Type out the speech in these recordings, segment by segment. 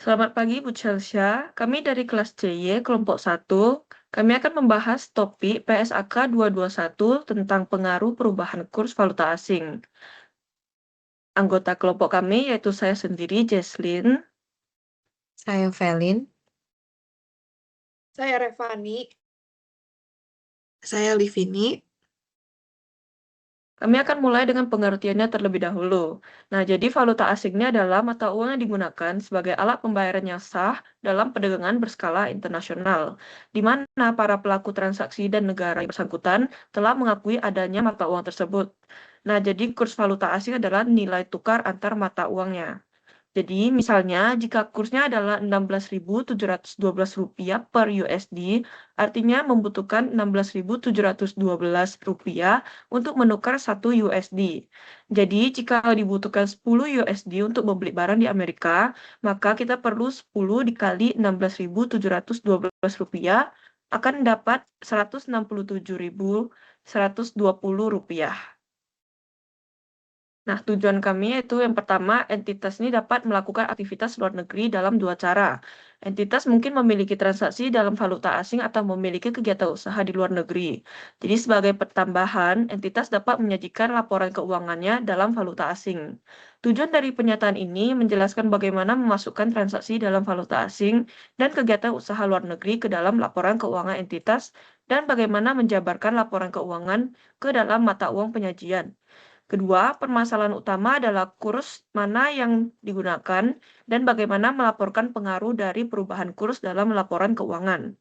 Selamat pagi Bu Chelsea, kami dari kelas CY kelompok 1. Kami akan membahas topik PSAK 221 tentang pengaruh perubahan kurs valuta asing. Anggota kelompok kami yaitu saya sendiri, Jesslyn. Saya Velin. Saya Revani. Saya Livini. Kami akan mulai dengan pengertiannya terlebih dahulu. Nah, jadi valuta asing ini adalah mata uang yang digunakan sebagai alat pembayaran yang sah dalam perdagangan berskala internasional, di mana para pelaku transaksi dan negara yang bersangkutan telah mengakui adanya mata uang tersebut. Nah, jadi kurs valuta asing adalah nilai tukar antar mata uangnya. Jadi, misalnya, jika kursnya adalah Rp16.712 per USD, artinya membutuhkan Rp16.712 untuk menukar 1 USD. Jadi, jika dibutuhkan 10 USD untuk membeli barang di Amerika, maka kita perlu 10 dikali Rp16.712 akan dapat Rp167.120. Nah, tujuan kami yaitu yang pertama, entitas ini dapat melakukan aktivitas luar negeri dalam dua cara. Entitas mungkin memiliki transaksi dalam valuta asing atau memiliki kegiatan usaha di luar negeri. Jadi sebagai pertambahan, entitas dapat menyajikan laporan keuangannya dalam valuta asing. Tujuan dari pernyataan ini menjelaskan bagaimana memasukkan transaksi dalam valuta asing dan kegiatan usaha luar negeri ke dalam laporan keuangan entitas dan bagaimana menjabarkan laporan keuangan ke dalam mata uang penyajian. Kedua, permasalahan utama adalah kurs mana yang digunakan dan bagaimana melaporkan pengaruh dari perubahan kurs dalam laporan keuangan.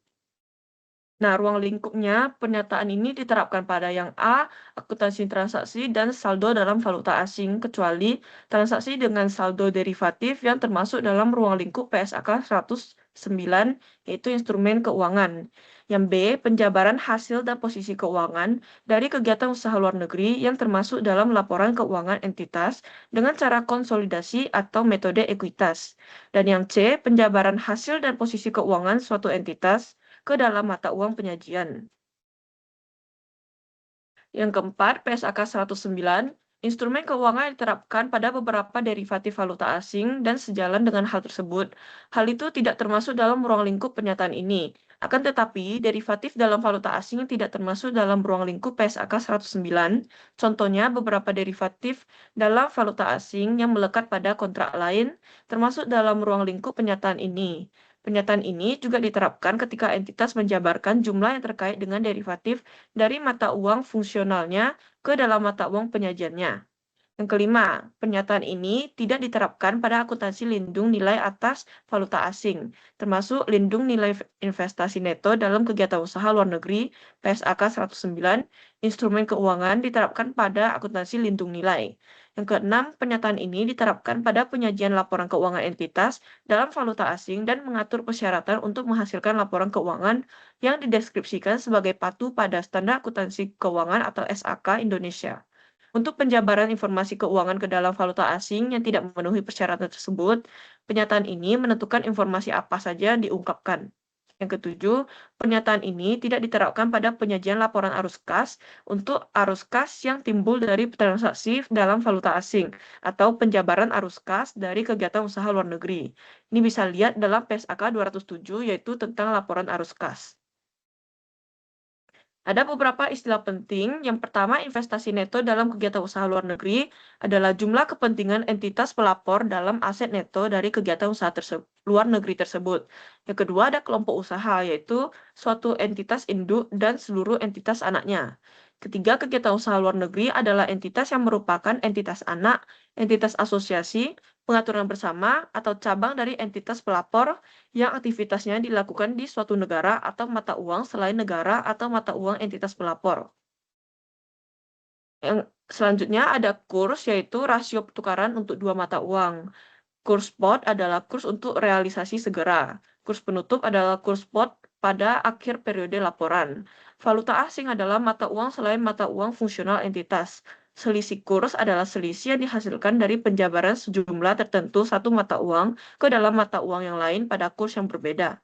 Nah, ruang lingkupnya, pernyataan ini diterapkan pada yang A, akuntansi transaksi dan saldo dalam valuta asing, kecuali transaksi dengan saldo derivatif yang termasuk dalam ruang lingkup PSAK 109, yaitu instrumen keuangan. Yang B, penjabaran hasil dan posisi keuangan dari kegiatan usaha luar negeri yang termasuk dalam laporan keuangan entitas dengan cara konsolidasi atau metode ekuitas. Dan yang C, penjabaran hasil dan posisi keuangan suatu entitas ke dalam mata uang penyajian. Yang keempat, PSAK 109, instrumen keuangan diterapkan pada beberapa derivatif valuta asing dan sejalan dengan hal tersebut. Hal itu tidak termasuk dalam ruang lingkup pernyataan ini. Akan tetapi, derivatif dalam valuta asing tidak termasuk dalam ruang lingkup PSAK 109. Contohnya, beberapa derivatif dalam valuta asing yang melekat pada kontrak lain termasuk dalam ruang lingkup pernyataan ini. Pernyataan ini juga diterapkan ketika entitas menjabarkan jumlah yang terkait dengan derivatif dari mata uang fungsionalnya ke dalam mata uang penyajiannya. Yang kelima, pernyataan ini tidak diterapkan pada akuntansi lindung nilai atas valuta asing, termasuk lindung nilai investasi neto dalam kegiatan usaha luar negeri PSAK 109, instrumen keuangan diterapkan pada akuntansi lindung nilai. Yang keenam, pernyataan ini diterapkan pada penyajian laporan keuangan entitas dalam valuta asing dan mengatur persyaratan untuk menghasilkan laporan keuangan yang dideskripsikan sebagai patuh pada standar akuntansi keuangan atau SAK Indonesia. Untuk penjabaran informasi keuangan ke dalam valuta asing yang tidak memenuhi persyaratan tersebut, pernyataan ini menentukan informasi apa saja yang diungkapkan. Yang ketujuh, pernyataan ini tidak diterapkan pada penyajian laporan arus kas untuk arus kas yang timbul dari transaksi dalam valuta asing atau penjabaran arus kas dari kegiatan usaha luar negeri. Ini bisa lihat dalam PSAK 207 yaitu tentang laporan arus kas. Ada beberapa istilah penting. Yang pertama, investasi neto dalam kegiatan usaha luar negeri adalah jumlah kepentingan entitas pelapor dalam aset neto dari kegiatan usaha luar negeri tersebut. Yang kedua, ada kelompok usaha, yaitu suatu entitas induk dan seluruh entitas anaknya. Ketiga, kegiatan usaha luar negeri adalah entitas yang merupakan entitas anak, entitas asosiasi, pengaturan bersama, atau cabang dari entitas pelapor yang aktivitasnya dilakukan di suatu negara atau mata uang selain negara atau mata uang entitas pelapor. Yang selanjutnya ada kurs, yaitu rasio pertukaran untuk dua mata uang. Kurs spot adalah kurs untuk realisasi segera. Kurs penutup adalah kurs spot pada akhir periode laporan. Valuta asing adalah mata uang selain mata uang fungsional entitas. Selisih kurs adalah selisih yang dihasilkan dari penjabaran sejumlah tertentu satu mata uang ke dalam mata uang yang lain pada kurs yang berbeda.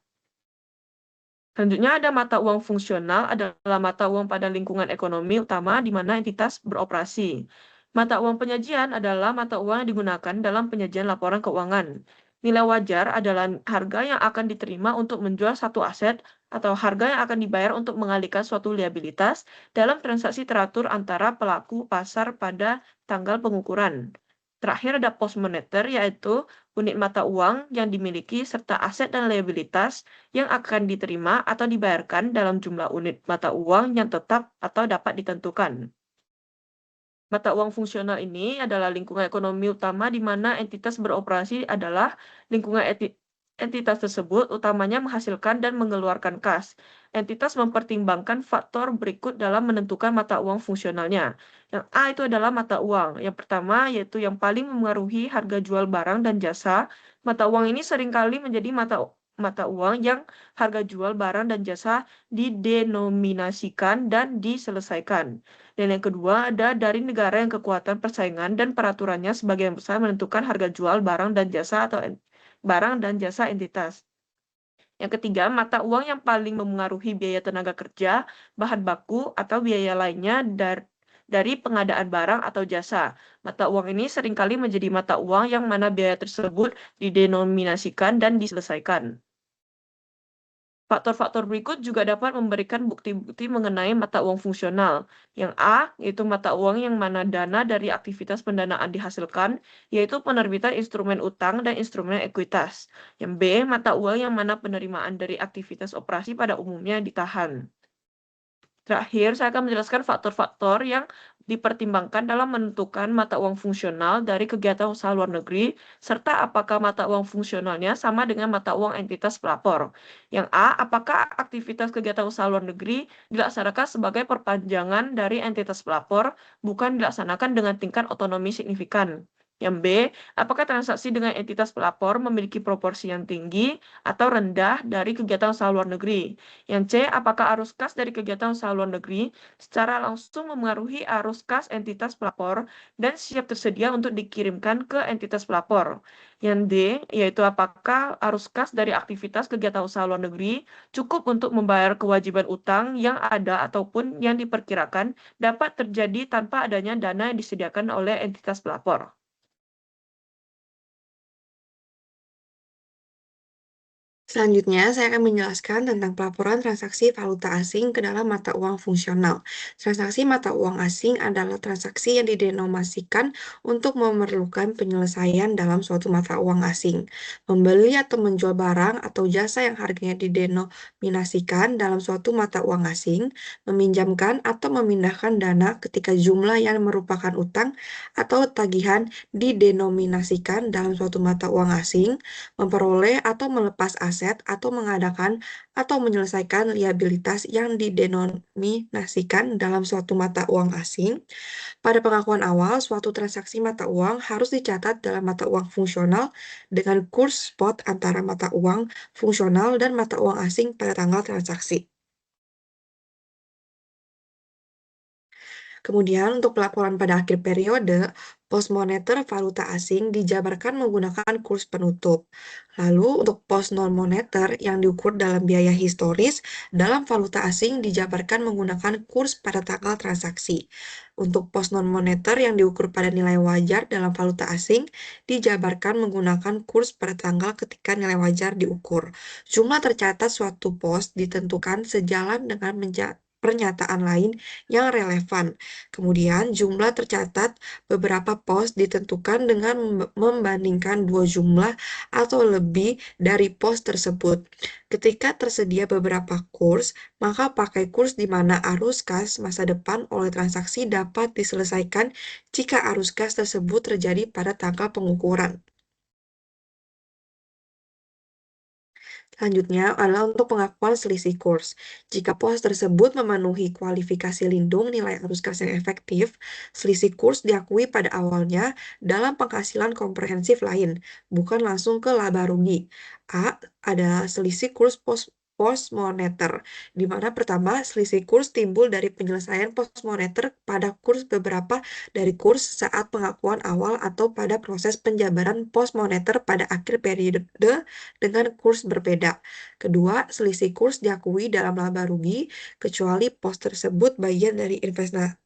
Selanjutnya ada mata uang fungsional adalah mata uang pada lingkungan ekonomi utama di mana entitas beroperasi. Mata uang penyajian adalah mata uang yang digunakan dalam penyajian laporan keuangan. Nilai wajar adalah harga yang akan diterima untuk menjual satu aset atau harga yang akan dibayar untuk mengalihkan suatu liabilitas dalam transaksi teratur antara pelaku pasar pada tanggal pengukuran. Terakhir ada post moneter, yaitu unit mata uang yang dimiliki serta aset dan liabilitas yang akan diterima atau dibayarkan dalam jumlah unit mata uang yang tetap atau dapat ditentukan. Mata uang fungsional ini adalah lingkungan ekonomi utama di mana entitas beroperasi adalah lingkungan entitas tersebut utamanya menghasilkan dan mengeluarkan kas. Entitas mempertimbangkan faktor berikut dalam menentukan mata uang fungsionalnya. Yang A itu adalah mata uang. Yang pertama yaitu yang paling memengaruhi harga jual barang dan jasa. Mata uang ini seringkali menjadi mata uang yang harga jual barang dan jasa didenominasikan dan diselesaikan. Dan yang kedua ada dari negara yang kekuatan persaingan dan peraturannya sebagian besar menentukan harga jual barang dan jasa atau barang dan jasa entitas. Yang ketiga, mata uang yang paling memengaruhi biaya tenaga kerja, bahan baku, atau biaya lainnya dari pengadaan barang atau jasa. Mata uang ini seringkali menjadi mata uang yang mana biaya tersebut didenominasikan dan diselesaikan. Faktor-faktor berikut juga dapat memberikan bukti-bukti mengenai mata uang fungsional. Yang A, yaitu mata uang yang mana dana dari aktivitas pendanaan dihasilkan, yaitu penerbitan instrumen utang dan instrumen ekuitas. Yang B, mata uang yang mana penerimaan dari aktivitas operasi pada umumnya ditahan. Terakhir, saya akan menjelaskan faktor-faktor yang dipertimbangkan dalam menentukan mata uang fungsional dari kegiatan usaha luar negeri, serta apakah mata uang fungsionalnya sama dengan mata uang entitas pelapor. Yang A, apakah aktivitas kegiatan usaha luar negeri dilaksanakan sebagai perpanjangan dari entitas pelapor, bukan dilaksanakan dengan tingkat otonomi signifikan. Yang B, apakah transaksi dengan entitas pelapor memiliki proporsi yang tinggi atau rendah dari kegiatan usaha luar negeri. Yang C, apakah arus kas dari kegiatan usaha luar negeri secara langsung memengaruhi arus kas entitas pelapor dan siap tersedia untuk dikirimkan ke entitas pelapor. Yang D, yaitu apakah arus kas dari aktivitas kegiatan usaha luar negeri cukup untuk membayar kewajiban utang yang ada ataupun yang diperkirakan dapat terjadi tanpa adanya dana yang disediakan oleh entitas pelapor. Selanjutnya, saya akan menjelaskan tentang pelaporan transaksi valuta asing ke dalam mata uang fungsional. Transaksi mata uang asing adalah transaksi yang didenomasikan untuk memerlukan penyelesaian dalam suatu mata uang asing. Membeli atau menjual barang atau jasa yang harganya didenominasikan dalam suatu mata uang asing, meminjamkan atau memindahkan dana ketika jumlah yang merupakan utang atau tagihan didenominasikan dalam suatu mata uang asing, memperoleh atau melepas aset atau mengadakan atau menyelesaikan liabilitas yang didenominasikan dalam suatu mata uang asing. Pada pengakuan awal, suatu transaksi mata uang harus dicatat dalam mata uang fungsional dengan kurs spot antara mata uang fungsional dan mata uang asing pada tanggal transaksi. Kemudian untuk pelaporan pada akhir periode, pos moneter valuta asing dijabarkan menggunakan kurs penutup. Lalu untuk pos non moneter yang diukur dalam biaya historis dalam valuta asing dijabarkan menggunakan kurs pada tanggal transaksi. Untuk pos non moneter yang diukur pada nilai wajar dalam valuta asing dijabarkan menggunakan kurs pada tanggal ketika nilai wajar diukur. Jumlah tercatat suatu pos ditentukan sejalan dengan pernyataan lain yang relevan. Kemudian jumlah tercatat beberapa pos ditentukan dengan membandingkan dua jumlah atau lebih dari pos tersebut. Ketika tersedia beberapa kurs, maka pakai kurs di mana arus kas masa depan oleh transaksi dapat diselesaikan jika arus kas tersebut terjadi pada tanggal pengukuran. Selanjutnya adalah untuk pengakuan selisih kurs. Jika pos tersebut memenuhi kualifikasi lindung nilai arus kas yang efektif, selisih kurs diakui pada awalnya dalam penghasilan komprehensif lain, bukan langsung ke laba rugi. A. Adalah selisih kurs pos moneter, di mana pertama selisih kurs timbul dari penyelesaian pos moneter pada kurs beberapa dari kurs saat pengakuan awal atau pada proses penjabaran pos moneter pada akhir periode dengan kurs berbeda. Kedua, selisih kurs diakui dalam laba rugi, kecuali pos tersebut bagian dari investasi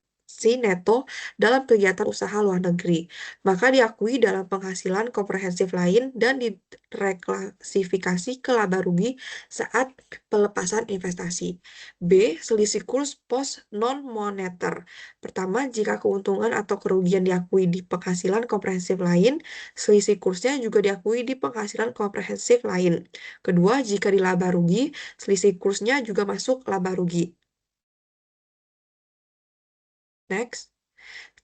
neto dalam kegiatan usaha luar negeri, maka diakui dalam penghasilan komprehensif lain dan direklasifikasi ke laba rugi saat pelepasan investasi. B. Selisih kurs pos non-moneter. Pertama, jika keuntungan atau kerugian diakui di penghasilan komprehensif lain, selisih kursnya juga diakui di penghasilan komprehensif lain. Kedua, jika di laba rugi, selisih kursnya juga masuk laba rugi. Next.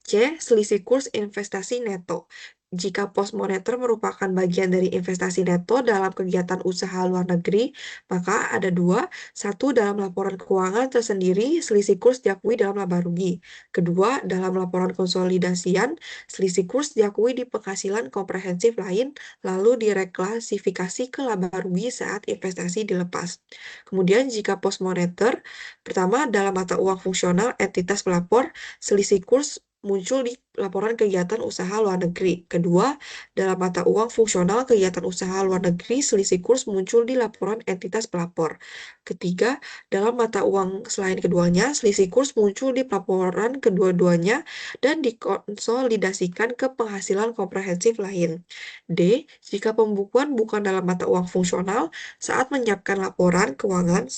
C. Selisih kurs investasi neto. Jika pos moneter merupakan bagian dari investasi neto dalam kegiatan usaha luar negeri, maka ada dua. Satu, dalam laporan keuangan tersendiri, selisih kurs diakui dalam laba rugi. Kedua, dalam laporan konsolidasian, selisih kurs diakui di penghasilan komprehensif lain, lalu direklasifikasi ke laba rugi saat investasi dilepas. Kemudian, jika pos moneter, pertama, dalam mata uang fungsional entitas pelapor, selisih kurs muncul di laporan kegiatan usaha luar negeri. Kedua, dalam mata uang fungsional kegiatan usaha luar negeri, selisih kurs muncul di laporan entitas pelapor. Ketiga, dalam mata uang selain keduanya, selisih kurs muncul di pelaporan kedua-duanya dan dikonsolidasikan ke penghasilan komprehensif lain. D. Jika pembukuan bukan dalam mata uang fungsional, saat menyiapkan laporan keuangan,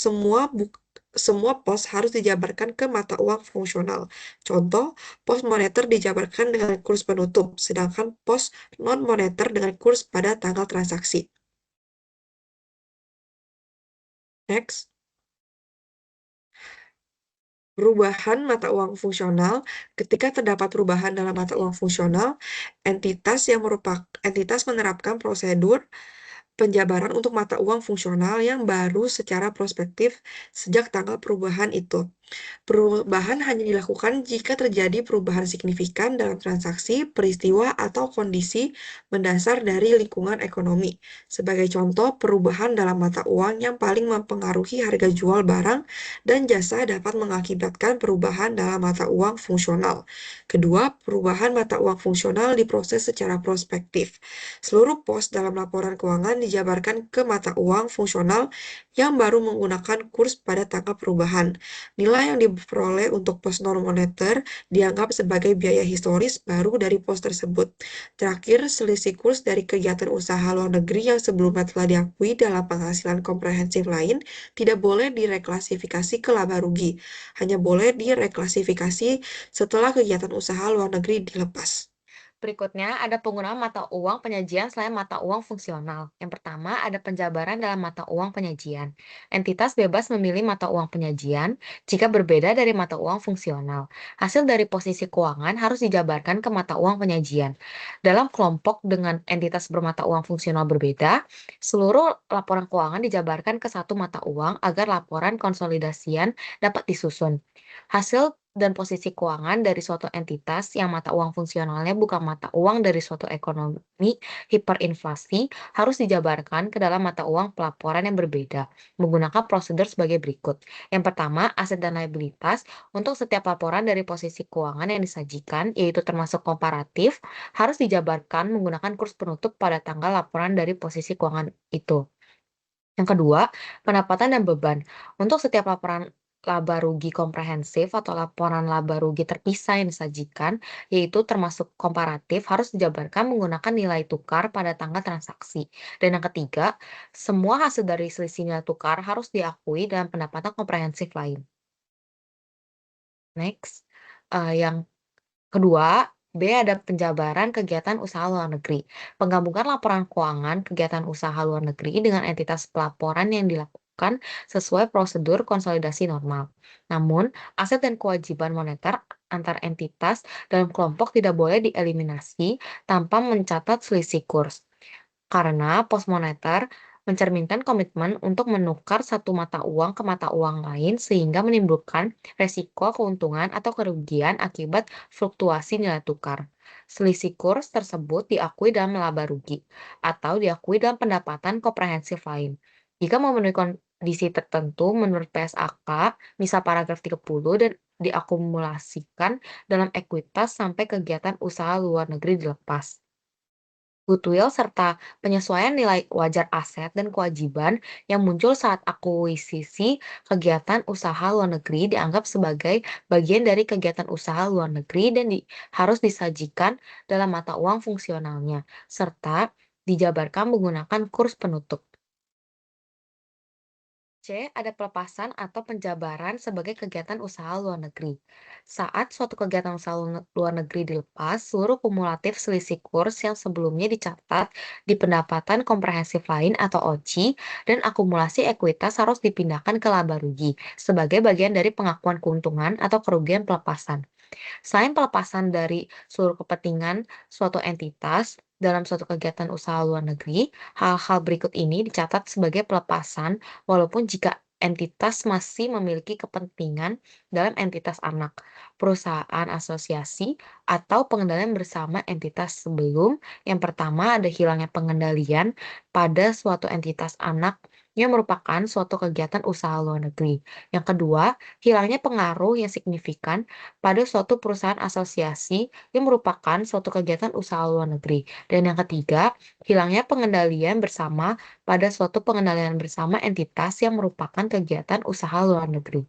semua pos harus dijabarkan ke mata uang fungsional. Contoh, pos moneter dijabarkan dengan kurs penutup, sedangkan pos non-moneter dengan kurs pada tanggal transaksi. Next. Perubahan mata uang fungsional. Ketika terdapat perubahan dalam mata uang fungsional, entitas menerapkan prosedur penjabaran untuk mata uang fungsional yang baru secara prospektif sejak tanggal perubahan itu. Perubahan hanya dilakukan jika terjadi perubahan signifikan dalam transaksi, peristiwa, atau kondisi mendasar dari lingkungan ekonomi. Sebagai contoh, perubahan dalam mata uang yang paling mempengaruhi harga jual barang dan jasa dapat mengakibatkan perubahan dalam mata uang fungsional. Kedua, perubahan mata uang fungsional diproses secara prospektif. Seluruh pos dalam laporan keuangan dijabarkan ke mata uang fungsional yang baru menggunakan kurs pada tanggal perubahan. Nilai yang diperoleh untuk pos non-moneter dianggap sebagai biaya historis baru dari pos tersebut. Terakhir, selisih kurs dari kegiatan usaha luar negeri yang sebelumnya telah diakui dalam penghasilan komprehensif lain tidak boleh direklasifikasi ke laba rugi, hanya boleh direklasifikasi setelah kegiatan usaha luar negeri dilepas. Berikutnya ada penggunaan mata uang penyajian selain mata uang fungsional. Yang pertama ada penjabaran dalam mata uang penyajian. Entitas bebas memilih mata uang penyajian jika berbeda dari mata uang fungsional. Hasil dari posisi keuangan harus dijabarkan ke mata uang penyajian. Dalam kelompok dengan entitas bermata uang fungsional berbeda, seluruh laporan keuangan dijabarkan ke satu mata uang agar laporan konsolidasian dapat disusun. Hasil dan posisi keuangan dari suatu entitas yang mata uang fungsionalnya bukan mata uang dari suatu ekonomi hiperinflasi harus dijabarkan ke dalam mata uang pelaporan yang berbeda menggunakan prosedur sebagai berikut. Yang pertama, aset dan liabilitas untuk setiap laporan dari posisi keuangan yang disajikan, yaitu termasuk komparatif, harus dijabarkan menggunakan kurs penutup pada tanggal laporan dari posisi keuangan itu. Yang kedua, pendapatan dan beban. Untuk setiap laporan laba rugi komprehensif atau laporan laba rugi terpisah yang disajikan, yaitu termasuk komparatif, harus dijabarkan menggunakan nilai tukar pada tanggal transaksi. Dan yang ketiga, semua hasil dari selisih nilai tukar harus diakui dalam pendapatan komprehensif lain. Next, yang kedua, B ada penjabaran kegiatan usaha luar negeri. Penggabungan laporan keuangan kegiatan usaha luar negeri dengan entitas pelaporan yang dilakukan sesuai prosedur konsolidasi normal. Namun, aset dan kewajiban moneter antar entitas dalam kelompok tidak boleh dieliminasi tanpa mencatat selisih kurs. Karena pos moneter mencerminkan komitmen untuk menukar satu mata uang ke mata uang lain sehingga menimbulkan resiko keuntungan atau kerugian akibat fluktuasi nilai tukar. Selisih kurs tersebut diakui dalam laba rugi atau diakui dalam pendapatan komprehensif lain. Jika memenuhi kondisi tertentu menurut PSAK, misal paragraf 30 dan diakumulasikan dalam ekuitas sampai kegiatan usaha luar negeri dilepas. goodwill, serta penyesuaian nilai wajar aset dan kewajiban yang muncul saat akuisisi kegiatan usaha luar negeri dianggap sebagai bagian dari kegiatan usaha luar negeri dan harus disajikan dalam mata uang fungsionalnya, serta dijabarkan menggunakan kurs penutup. C. Ada pelepasan atau penjabaran sebagai kegiatan usaha luar negeri. Saat suatu kegiatan usaha luar negeri dilepas, seluruh kumulatif selisih kurs yang sebelumnya dicatat di pendapatan komprehensif lain atau OCI dan akumulasi ekuitas harus dipindahkan ke laba rugi sebagai bagian dari pengakuan keuntungan atau kerugian pelepasan. Selain pelepasan dari seluruh kepentingan suatu entitas dalam suatu kegiatan usaha luar negeri, hal-hal berikut ini dicatat sebagai pelepasan walaupun jika entitas masih memiliki kepentingan dalam entitas anak, perusahaan asosiasi, atau pengendalian bersama entitas sebelum. Yang pertama ada hilangnya pengendalian pada suatu entitas anak yang merupakan suatu kegiatan usaha luar negeri. Yang kedua, hilangnya pengaruh yang signifikan pada suatu perusahaan asosiasi yang merupakan suatu kegiatan usaha luar negeri. Dan yang ketiga, hilangnya pengendalian bersama pada suatu pengendalian bersama entitas yang merupakan kegiatan usaha luar negeri.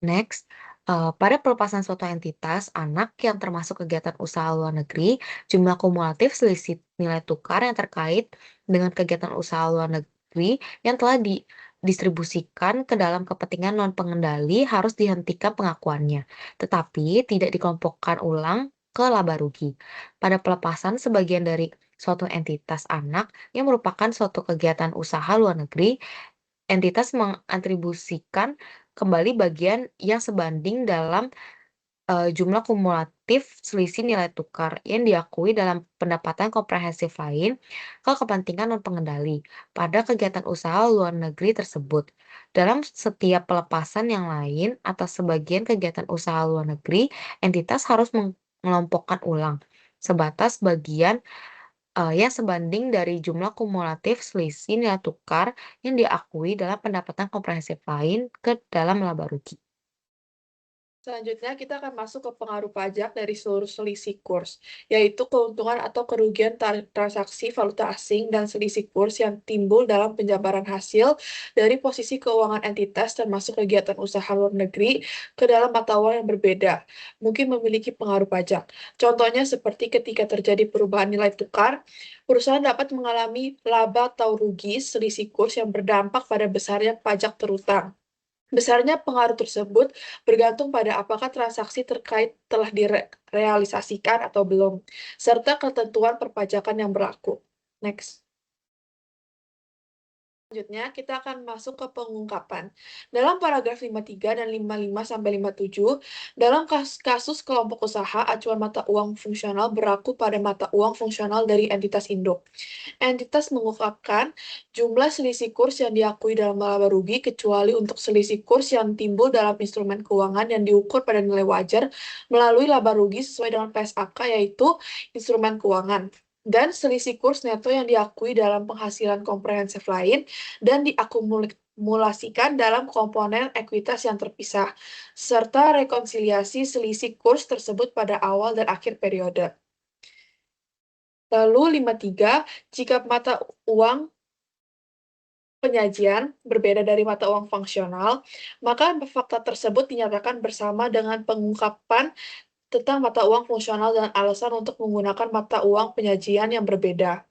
Next, pada pelepasan suatu entitas anak yang termasuk kegiatan usaha luar negeri, jumlah kumulatif selisih nilai tukar yang terkait dengan kegiatan usaha luar negeri yang telah didistribusikan ke dalam kepentingan non-pengendali harus dihentikan pengakuannya, tetapi tidak dikelompokkan ulang ke laba rugi. Pada pelepasan sebagian dari suatu entitas anak yang merupakan suatu kegiatan usaha luar negeri, entitas mengatribusikan kembali bagian yang sebanding dalam jumlah kumulatif selisih nilai tukar yang diakui dalam pendapatan komprehensif lain ke kepentingan non-pengendali pada kegiatan usaha luar negeri tersebut. Dalam setiap pelepasan yang lain atas sebagian kegiatan usaha luar negeri, entitas harus mengelompokkan ulang sebatas bagian yang sebanding dari jumlah kumulatif selisih nilai tukar yang diakui dalam pendapatan komprehensif lain ke dalam laba rugi. Selanjutnya, kita akan masuk ke pengaruh pajak dari seluruh selisih kurs, yaitu keuntungan atau kerugian transaksi valuta asing dan selisih kurs yang timbul dalam penjabaran hasil dari posisi keuangan entitas termasuk kegiatan usaha luar negeri ke dalam mata uang yang berbeda, mungkin memiliki pengaruh pajak. Contohnya seperti ketika terjadi perubahan nilai tukar, perusahaan dapat mengalami laba atau rugi selisih kurs yang berdampak pada besarnya pajak terutang. Besarnya pengaruh tersebut bergantung pada apakah transaksi terkait telah direalisasikan atau belum, serta ketentuan perpajakan yang berlaku. Next. Selanjutnya, kita akan masuk ke pengungkapan. Dalam paragraf 53 dan 55-57, dalam kasus kelompok usaha, acuan mata uang fungsional berlaku pada mata uang fungsional dari entitas induk. Entitas mengungkapkan jumlah selisih kurs yang diakui dalam laba rugi kecuali untuk selisih kurs yang timbul dalam instrumen keuangan yang diukur pada nilai wajar melalui laba rugi sesuai dengan PSAK yaitu instrumen keuangan dan selisih kurs neto yang diakui dalam penghasilan komprehensif lain dan diakumulasikan dalam komponen ekuitas yang terpisah, serta rekonsiliasi selisih kurs tersebut pada awal dan akhir periode. Lalu 53, jika mata uang penyajian berbeda dari mata uang fungsional, maka fakta tersebut dinyatakan bersama dengan pengungkapan tentang mata uang fungsional dan alasan untuk menggunakan mata uang penyajian yang berbeda.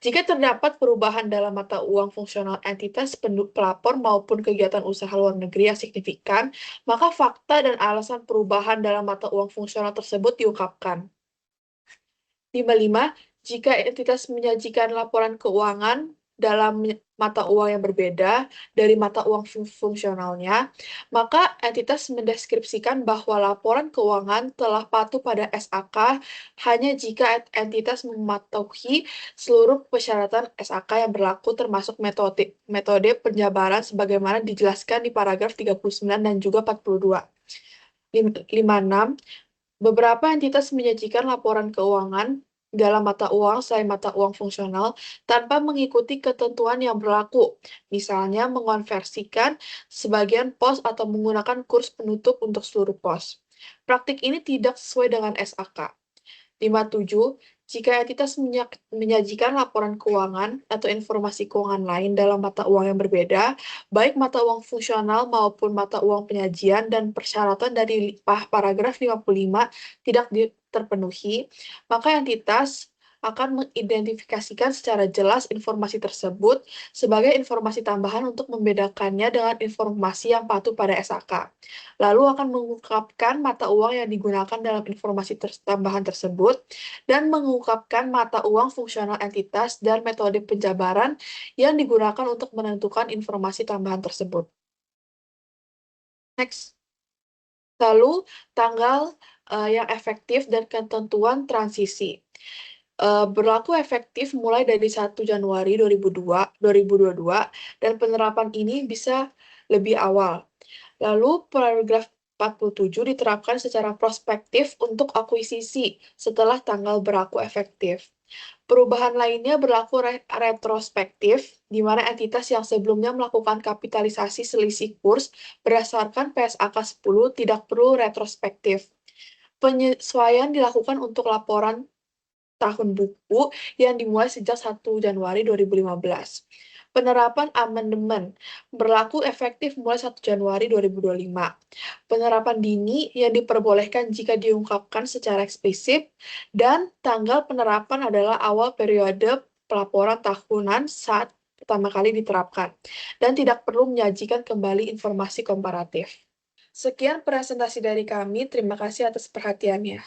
Jika terdapat perubahan dalam mata uang fungsional entitas pelapor maupun kegiatan usaha luar negeri yang signifikan, maka fakta dan alasan perubahan dalam mata uang fungsional tersebut diungkapkan. 55. Jika entitas menyajikan laporan keuangan dalam mata uang yang berbeda dari mata uang fungsionalnya, maka entitas mendeskripsikan bahwa laporan keuangan telah patuh pada SAK hanya jika entitas mematuhi seluruh persyaratan SAK yang berlaku termasuk metode penjabaran sebagaimana dijelaskan di paragraf 39 dan juga 42. 56. Beberapa entitas menyajikan laporan keuangan dalam mata uang selain mata uang fungsional tanpa mengikuti ketentuan yang berlaku, misalnya mengonversikan sebagian pos atau menggunakan kurs penutup untuk seluruh pos. Praktik ini tidak sesuai dengan SAK. 57. Jika entitas menyajikan laporan keuangan atau informasi keuangan lain dalam mata uang yang berbeda, baik mata uang fungsional maupun mata uang penyajian dan persyaratan dari paragraf 55 tidak terpenuhi, maka entitas akan mengidentifikasikan secara jelas informasi tersebut sebagai informasi tambahan untuk membedakannya dengan informasi yang patuh pada SAK. Lalu akan mengungkapkan mata uang yang digunakan dalam informasi tambahan tersebut dan mengungkapkan mata uang fungsional entitas dan metode penjabaran yang digunakan untuk menentukan informasi tambahan tersebut. Next. Lalu, tanggal yang efektif dan ketentuan transisi. Berlaku efektif mulai dari 1 Januari 2022 dan penerapan ini bisa lebih awal. Lalu, paragraf 47 diterapkan secara prospektif untuk akuisisi setelah tanggal berlaku efektif. Perubahan lainnya berlaku retrospektif, di mana entitas yang sebelumnya melakukan kapitalisasi selisih kurs berdasarkan PSAK 10 tidak perlu retrospektif. Penyesuaian dilakukan untuk laporan tahun buku yang dimulai sejak 1 Januari 2015. Penerapan amandemen berlaku efektif mulai 1 Januari 2025. Penerapan dini yang diperbolehkan jika diungkapkan secara eksplisit, dan tanggal penerapan adalah awal periode pelaporan tahunan saat pertama kali diterapkan, dan tidak perlu menyajikan kembali informasi komparatif. Sekian presentasi dari kami, terima kasih atas perhatiannya.